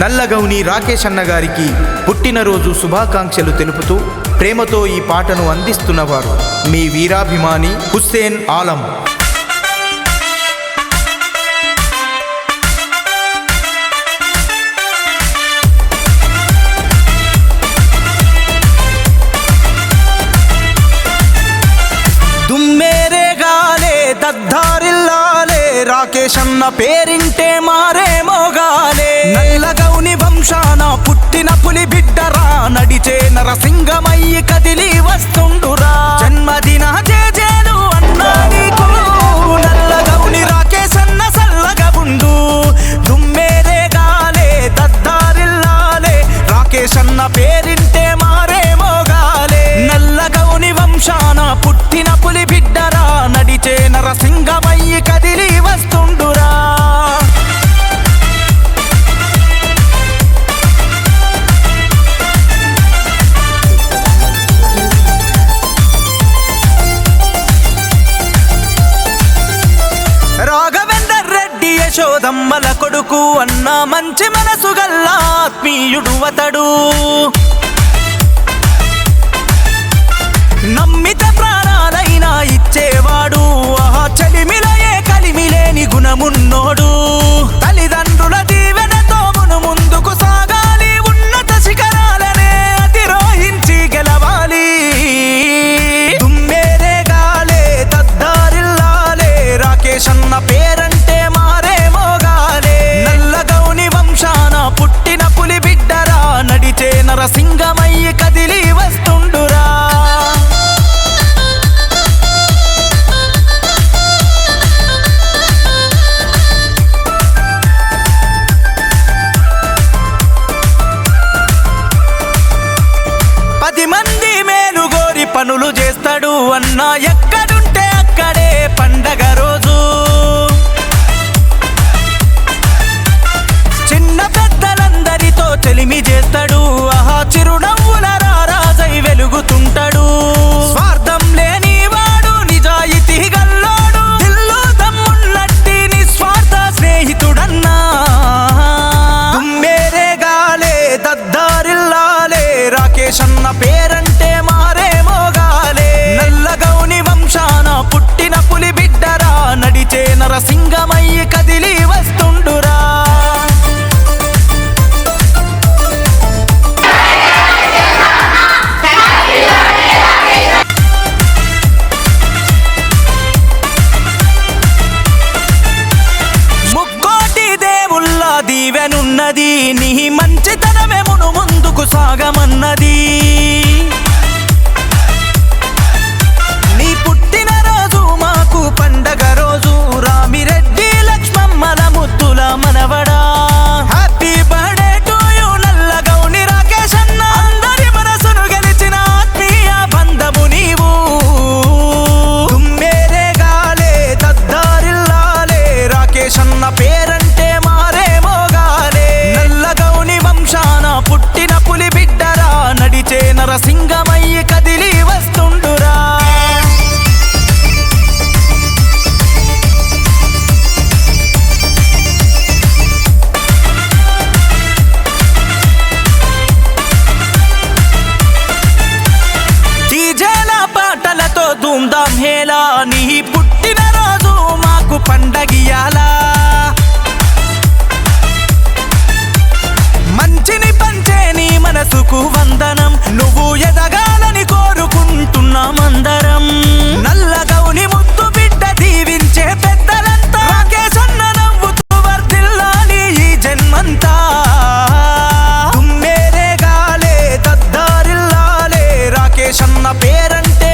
నల్లగౌని రాకేష్ అన్న గారికి పుట్టినరోజు శుభాకాంక్షలు తెలుపుతూ ప్రేమతో ఈ పాటను అందిస్తున్నవారు మీ వీరాభిమాని హుస్సేన్ ఆలం. దుమ్మేరే గాలే దద్దారిల్లాలే రాకేష్ అన్న పేరింటే మారే మోగాలే. నల్లగౌని వంశాన పుట్టిన పులి బిడ్డరా నడిచే నరసింగమయ్యి కదిలి వస్తుండురా. జన్మదిన జేజేలు అన్నా నీకు నల్లగౌని రాకేష్ అన్న సల్లగా ఉండు. దుమ్మేరే గాలే దద్దారిల్లాలే రాకేష్ అన్న పేరింటే మారే మోగాలే. నల్లగౌని వంశాన పుట్టిన పులి బిడ్డరా నడిచే నరసింగమయ్యి కదిలి వస్తుండురా. రాఘవేందర్ రెడ్డి యశోదమ్మల కొడుకు అన్న మంచి మనసు గల్ల ఆత్మీయుడు అతడు. నమ్మిత ప్రాణాలైనా ఇచ్చేవాడు ఆహా చలిమిలయే కలిమిలేని గుణమున్నోడు. తల్లిదండ్రుల దీవెనతో ముందుకు సాగాలి ఉన్నత శిఖరాలనే అధిరోహించి గెలవాలి. దుమ్మేరే గాలే దద్దారిల్లాలే రాకేష్ అన్న పేరంటే మారే మోగాలే. నల్లగౌని వంశాన పుట్టిన పులి బిడ్డరా నడిచే నరసింగమయ్యి కదిలి వస్తుండురా. పనులు చేస్తాడు అన్న ఎక్కడుంటే అక్కడే పండగ రోజు. చిన్న పెద్దలందరితో చెలిమి చేస్తాడు ఆహా చిరునవ్వుల రారాజై వెలుగుతుంటాడు. స్వార్థం లేని వాడు నిజాయితీ గల్లోడు దిల్లు దమ్మున్నట్టి నిస్వార్థ స్నేహితుడన్నా. దుమ్మేరే గాలే దద్దారిల్లాలే రాకేష్ అన్న పేరంటే మారే మోగాలే. నల్లగౌని వంశాన పుట్టిన పులి బిడ్డరా నడిచే నరసింగమయ్యి కదిలి వస్తుండురా. ముక్కోటి దేవుళ్ళ దీవెనున్నది నీ మంచితనమే ముందుకు సాగమన్నది. నీ పుట్టినరోజు మాకు పండగ రోజు రామిరెడ్డి లక్ష్మమ్మల ముద్దుల మనవడా. Happy birthday to you Nallagouni Rakesh అన్న. అందరి మనసును గెలిచిన ఆత్మీయ బంధము నీవు. దుమ్మేరే గాలే దద్దారిల్లాలే రాకేష్ అన్న పేరంటే మారే మోగాలే. నల్లగౌని వంశాన పుట్టిన పులి బిడ్డరా నడిచే నరసింగమయ్యి కదిలి వస్తుండురా. డీజేల పాటలతో ధూమ్ధాం హేలా నీ పుట్టినరోజు మాకు పండగియాలా. మంచిని పంచే నీ మనసుకు వందనం నువ్వు ఎదగాలని కోరుకుంటున్నామందరం. నల్లగౌని ముద్దు బిడ్డ దీవించే పెద్దలంతా రాకేష్ అన్న నవ్వుతూ వర్ధిల్లాలి ఈ జన్మంతా. దుమ్మేరే గాలే దద్దారిల్లాలే రాకేష్ అన్న పేరంటే